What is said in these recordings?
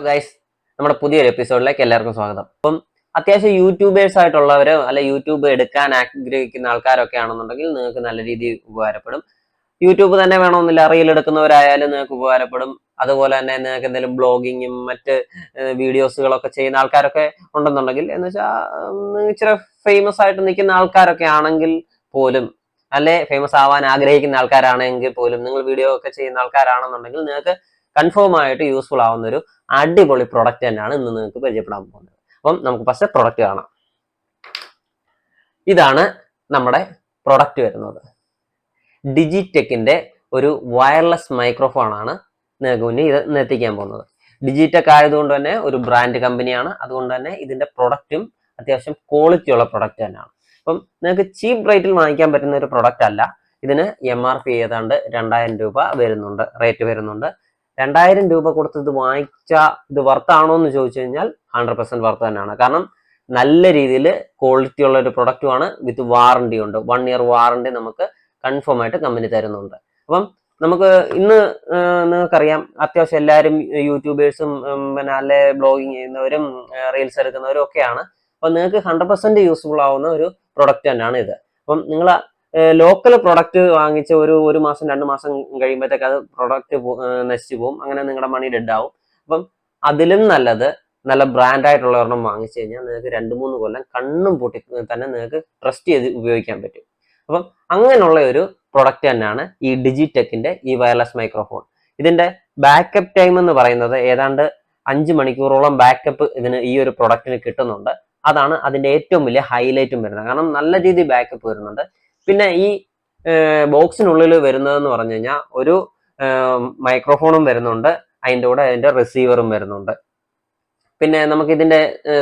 Guys, നമ്മുടെ പുതിയൊരു എപ്പിസോഡിലേക്ക് എല്ലാവർക്കും സ്വാഗതം. അപ്പം അത്യാവശ്യം യൂട്യൂബേഴ്സ് ആയിട്ടുള്ളവരോ അല്ലെ യൂട്യൂബ് എടുക്കാൻ ആഗ്രഹിക്കുന്ന ആൾക്കാരൊക്കെ ആണെന്നുണ്ടെങ്കിൽ നിങ്ങൾക്ക് നല്ല രീതിയിൽ ഉപകാരപ്പെടും. യൂട്യൂബ് തന്നെ വേണമെന്നില്ല, റീൽ എടുക്കുന്നവരായാലും നിങ്ങൾക്ക് ഉപകാരപ്പെടും. അതുപോലെ തന്നെ നിങ്ങൾക്ക് എന്തെങ്കിലും ബ്ലോഗിങ്ങും മറ്റ് വീഡിയോസുകളൊക്കെ ചെയ്യുന്ന ആൾക്കാരൊക്കെ ഉണ്ടെന്നുണ്ടെങ്കിൽ എന്ന് വെച്ചാൽ ഇച്ചിരി ഫേമസ് ആയിട്ട് നിൽക്കുന്ന ആൾക്കാരൊക്കെ ആണെങ്കിൽ പോലും, അല്ലെ ഫേമസ് ആവാൻ ആഗ്രഹിക്കുന്ന ആൾക്കാരാണെങ്കിൽ പോലും, നിങ്ങൾ വീഡിയോ ഒക്കെ ചെയ്യുന്ന ആൾക്കാരാണെന്നുണ്ടെങ്കിൽ നിങ്ങൾക്ക് കൺഫേം ആയിട്ട് യൂസ്ഫുൾ ആവുന്ന ഒരു അടിപൊളി പ്രൊഡക്റ്റ് തന്നെയാണ് ഇന്ന് നിങ്ങൾക്ക് പരിചയപ്പെടാൻ പോകുന്നത്. അപ്പം നമുക്ക് ഫസ്റ്റ് പ്രൊഡക്റ്റ് കാണാം. ഇതാണ് നമ്മുടെ പ്രൊഡക്റ്റ് വരുന്നത്. ഡിജിടെക്കിന്റെ ഒരു വയർലെസ് മൈക്രോഫോൺ ആണ് നിങ്ങൾക്ക് മുന്നിൽ ഇത് എത്തിക്കാൻ പോകുന്നത്. ഡിജിടെക് ആയതുകൊണ്ട് തന്നെ ഒരു ബ്രാൻഡ് കമ്പനിയാണ്. അതുകൊണ്ട് തന്നെ ഇതിന്റെ പ്രൊഡക്റ്റും അത്യാവശ്യം ക്വാളിറ്റി ഉള്ള പ്രൊഡക്റ്റ് തന്നെയാണ്. അപ്പം നിങ്ങൾക്ക് ചീപ്പ് റേറ്റിൽ വാങ്ങിക്കാൻ പറ്റുന്ന ഒരു പ്രൊഡക്റ്റ് അല്ല. ഇതിന് MRP ഏതാണ്ട് 2000 രൂപ വരുന്നുണ്ട്, റേറ്റ് വരുന്നുണ്ട്. 2000 രൂപ കൊടുത്ത് ഇത് വാങ്ങിച്ചാൽ ഇത് വർത്താണോ എന്ന് ചോദിച്ചു കഴിഞ്ഞാൽ 100% വർത്ത് തന്നെയാണ്. കാരണം നല്ല രീതിയിൽ ക്വാളിറ്റി ഉള്ള ഒരു പ്രൊഡക്റ്റുമാണ്. വിത്ത് വാറണ്ടി ഉണ്ട്. 1 ഇയർ വാറണ്ടി നമുക്ക് കൺഫേം ആയിട്ട് കമ്പനി തരുന്നുണ്ട്. അപ്പം നമുക്ക് ഇന്ന് നിങ്ങൾക്കറിയാം, അത്യാവശ്യം എല്ലാവരും യൂട്യൂബേഴ്സും പിന്നെ അല്ലെ ബ്ലോഗിങ് ചെയ്യുന്നവരും റീൽസ് എടുക്കുന്നവരും ഒക്കെയാണ്. അപ്പം നിങ്ങൾക്ക് 100% യൂസ്ഫുൾ ആവുന്ന ഒരു പ്രൊഡക്റ്റ് തന്നെയാണ് ഇത്. അപ്പം നിങ്ങൾ ലോക്കൽ പ്രൊഡക്റ്റ് വാങ്ങിച്ച് ഒരു മാസം 2 മാസം കഴിയുമ്പോഴത്തേക്ക് അത് പ്രൊഡക്റ്റ് നശിച്ചു പോകും. അങ്ങനെ നിങ്ങളുടെ മണി ഡെഡ് ആവും. അപ്പം അതിലും നല്ലത് നല്ല ബ്രാൻഡ് ആയിട്ടുള്ള ഒരെണ്ണം വാങ്ങിച്ചു കഴിഞ്ഞാൽ നിങ്ങൾക്ക് 2-3 കൊല്ലം കണ്ണും പൂട്ടി തന്നെ നിങ്ങൾക്ക് ട്രസ്റ്റ് ചെയ്ത് ഉപയോഗിക്കാൻ പറ്റും. അപ്പം അങ്ങനെയുള്ള ഒരു പ്രൊഡക്റ്റ് തന്നെയാണ് ഈ ഡിജിടെക്കിന്റെ ഈ വയർലെസ് മൈക്രോഫോൺ. ഇതിന്റെ ബാക്കപ്പ് ടൈം എന്ന് പറയുന്നത് ഏതാണ്ട് 5 മണിക്കൂറോളം ബാക്കപ്പ് ഇതിന് ഈ ഒരു പ്രൊഡക്റ്റിന് കിട്ടുന്നുണ്ട്. അതാണ് അതിന്റെ ഏറ്റവും വലിയ ഹൈലൈറ്റും വരുന്നത്. കാരണം നല്ല രീതിയിൽ ബാക്കപ്പ് വരുന്നുണ്ട്. പിന്നെ ഈ ബോക്സിനുള്ളിൽ വരുന്നതെന്ന് പറഞ്ഞു കഴിഞ്ഞാൽ ഒരു മൈക്രോഫോണും വരുന്നുണ്ട്, അതിൻ്റെ കൂടെ അതിന്റെ റിസീവറും വരുന്നുണ്ട്. പിന്നെ നമുക്ക് ഇതിന്റെ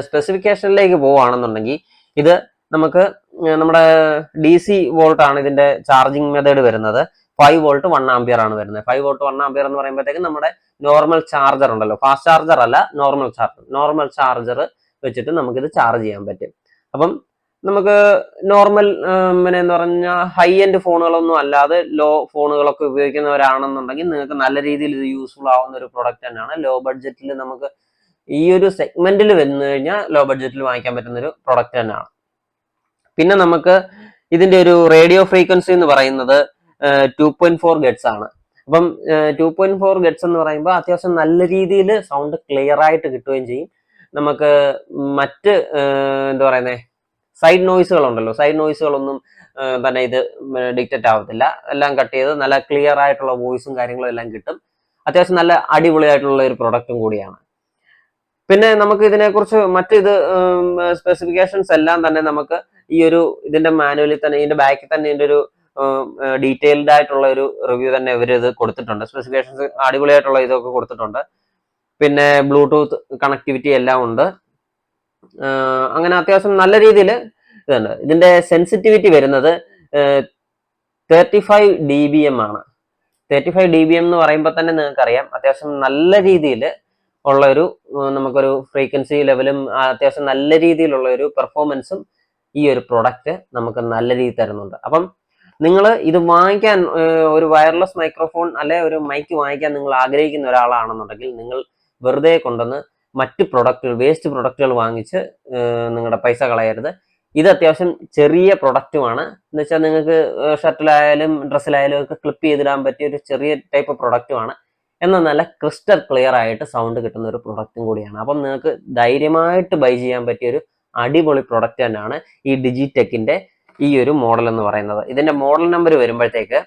സ്പെസിഫിക്കേഷനിലേക്ക് പോവുകയാണെന്നുണ്ടെങ്കിൽ ഇത് നമുക്ക് നമ്മുടെ DC വോൾട്ട് ആണ് ഇതിന്റെ ചാർജിങ് മെത്തേഡ് വരുന്നത്. 5 വോൾട്ട് 1 ആംപിയർ ആണ് വരുന്നത്. 5 വോൾട്ട് 1 ആംപിയർ എന്ന് പറയുമ്പോഴത്തേക്ക് നമ്മുടെ നോർമൽ ചാർജർ ഉണ്ടല്ലോ, ഫാസ്റ്റ് ചാർജർ അല്ല, നോർമൽ ചാർജർ വെച്ചിട്ട് നമുക്കിത് ചാർജ് ചെയ്യാൻ പറ്റും. അപ്പം നമുക്ക് നോർമൽ പിന്നെ എന്ന് പറഞ്ഞാൽ ഹൈ എൻഡ് ഫോണുകളൊന്നും അല്ലാതെ ലോ ഫോണുകളൊക്കെ ഉപയോഗിക്കുന്നവരാണെന്നുണ്ടെങ്കിൽ നിങ്ങൾക്ക് നല്ല രീതിയിൽ ഇത് യൂസ്ഫുൾ ആവുന്ന ഒരു പ്രൊഡക്റ്റ് തന്നെയാണ്. ലോ ബഡ്ജറ്റിൽ നമുക്ക് ഈ ഒരു സെഗ്മെന്റിൽ വന്നു കഴിഞ്ഞാൽ ലോ ബഡ്ജറ്റിൽ വാങ്ങിക്കാൻ പറ്റുന്ന ഒരു പ്രൊഡക്റ്റ് തന്നെയാണ്. പിന്നെ നമുക്ക് ഇതിന്റെ ഒരു റേഡിയോ ഫ്രീക്വൻസി എന്ന് പറയുന്നത് 2.4 ഗെറ്റ്സ് ആണ്. അപ്പം 2.4 ഗെറ്റ്സ് എന്ന് പറയുമ്പോൾ അത്യാവശ്യം നല്ല രീതിയിൽ സൗണ്ട് ക്ലിയർ ആയിട്ട് കിട്ടുകയും ചെയ്യും. നമുക്ക് മറ്റ് എന്താ പറയുന്നത് സൈഡ് നോയ്സുകളുണ്ടല്ലോ, സൈഡ് നോയ്സുകളൊന്നും തന്നെ ഇത് ഡിറ്റക്റ്റ് ആവത്തില്ല. എല്ലാം കട്ട് ചെയ്ത് നല്ല ക്ലിയർ ആയിട്ടുള്ള വോയിസും കാര്യങ്ങളും എല്ലാം കിട്ടും. അത്യാവശ്യം നല്ല അടിപൊളിയായിട്ടുള്ള ഒരു പ്രൊഡക്റ്റും കൂടിയാണ്. പിന്നെ നമുക്ക് ഇതിനെക്കുറിച്ച് മറ്റ് സ്പെസിഫിക്കേഷൻസ് എല്ലാം തന്നെ നമുക്ക് ഈ ഒരു ഇതിന്റെ മാനുവലിൽ തന്നെ, ഇതിന്റെ ബാക്കിൽ തന്നെ ഇതിന്റെ ഒരു ഡീറ്റെയിൽഡ് ആയിട്ടുള്ള ഒരു റിവ്യൂ തന്നെ ഇവർ ഇത് കൊടുത്തിട്ടുണ്ട്. സ്പെസിഫിക്കേഷൻസ് അടിപൊളിയായിട്ടുള്ള ഇതൊക്കെ കൊടുത്തിട്ടുണ്ട്. പിന്നെ ബ്ലൂടൂത്ത് കണക്ടിവിറ്റി എല്ലാം ഉണ്ട്. അങ്ങനെ അത്യാവശ്യം നല്ല രീതിയിൽ ഇതുണ്ട്. ഇതിന്റെ സെൻസിറ്റിവിറ്റി വരുന്നത് 35 dBm ആണ്. 35 dBm എന്ന് പറയുമ്പോൾ തന്നെ നിങ്ങൾക്കറിയാം അത്യാവശ്യം നല്ല രീതിയിൽ ഉള്ള ഒരു നമുക്കൊരു ഫ്രീക്വൻസി ലെവലും അത്യാവശ്യം നല്ല രീതിയിലുള്ള ഒരു പെർഫോമൻസും ഈ ഒരു പ്രൊഡക്റ്റ് നമുക്ക് നല്ല രീതിയിൽ തരുന്നുണ്ട്. അപ്പം നിങ്ങൾ ഇത് വാങ്ങിക്കാൻ ഒരു വയർലെസ് മൈക്രോഫോൺ അല്ലെ ഒരു മൈക്ക് വാങ്ങിക്കാൻ നിങ്ങൾ ആഗ്രഹിക്കുന്ന ഒരാളാണെന്നുണ്ടെങ്കിൽ നിങ്ങൾ വെറുതെ കൊണ്ടുവന്ന് മറ്റ് പ്രൊഡക്റ്റുകൾ, വേസ്റ്റ് പ്രൊഡക്റ്റുകൾ വാങ്ങിച്ച് നിങ്ങളുടെ പൈസ കളയരുത്. ഇത് അത്യാവശ്യം ചെറിയ പ്രൊഡക്റ്റുമാണ്. എന്ന് വെച്ചാൽ നിങ്ങൾക്ക് ഷർട്ടിലായാലും ഡ്രസ്സിലായാലും ഒക്കെ ക്ലിപ്പ് ചെയ്തിടാൻ പറ്റിയ ഒരു ചെറിയ ടൈപ്പ് പ്രൊഡക്റ്റുമാണ്. എന്നാൽ നല്ല ക്രിസ്റ്റൽ ക്ലിയർ ആയിട്ട് സൗണ്ട് കിട്ടുന്ന ഒരു പ്രൊഡക്റ്റും കൂടിയാണ്. അപ്പം നിങ്ങൾക്ക് ധൈര്യമായിട്ട് ബൈ ചെയ്യാൻ പറ്റിയ ഒരു അടിപൊളി പ്രൊഡക്റ്റ് തന്നെയാണ് ഈ ഡിജിടെക്കിന്റെ ഈ ഒരു മോഡൽ എന്ന് പറയുന്നത്. ഇതിന്റെ മോഡൽ നമ്പർ വരുമ്പോഴത്തേക്ക്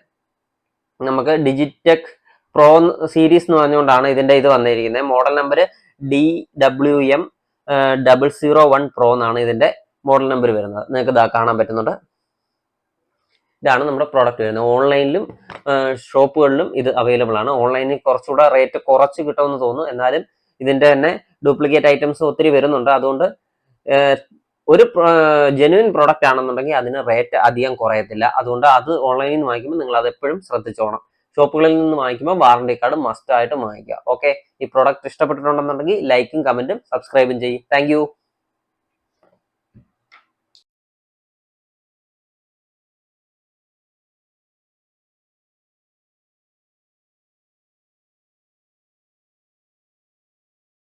നമുക്ക് ഡിജിടെക് പ്രോ സീരീസ് എന്ന് പറഞ്ഞുകൊണ്ടാണ് ഇതിന്റെ ഇത് വന്നിരിക്കുന്നത്. മോഡൽ നമ്പർ DWM001 Pro എന്നാണ് ഇതിന്റെ മോഡൽ നമ്പർ വരുന്നത്. നിങ്ങൾക്ക് ഇതാ കാണാൻ പറ്റുന്നുണ്ട്. ഇതാണ് നമ്മുടെ പ്രോഡക്റ്റ് വരുന്നത്. ഓൺലൈനിലും ഷോപ്പുകളിലും ഇത് അവൈലബിൾ ആണ്. ഓൺലൈനിൽ കുറച്ചുകൂടെ റേറ്റ് കുറച്ച് കിട്ടുമെന്ന് തോന്നുന്നു. എന്നാലും ഇതിന്റെ തന്നെ ഡ്യൂപ്ലിക്കേറ്റ് ഐറ്റംസ് ഒത്തിരി വരുന്നുണ്ട്. അതുകൊണ്ട് ഒരു ജെന്യുവൻ പ്രോഡക്റ്റ് ആണെന്നുണ്ടെങ്കിൽ അതിന് റേറ്റ് അധികം കുറയത്തില്ല. അതുകൊണ്ട് അത് ഓൺലൈനിൽ നിന്ന് വാങ്ങിക്കുമ്പോൾ നിങ്ങൾ അത് എപ്പോഴും ശ്രദ്ധിച്ചോണം. ഷോപ്പുകളിൽ നിന്ന് വാങ്ങിക്കുമ്പോൾ വാറണ്ടി കാർഡ് മസ്റ്റ് ആയിട്ട് വാങ്ങിക്കുക. ഓക്കെ, ഈ പ്രോഡക്റ്റ് ഇഷ്ടപ്പെട്ടിട്ടുണ്ടെന്നുണ്ടെങ്കിൽ ലൈക്കും കമന്റും സബ്സ്ക്രൈബും ചെയ്യും. താങ്ക്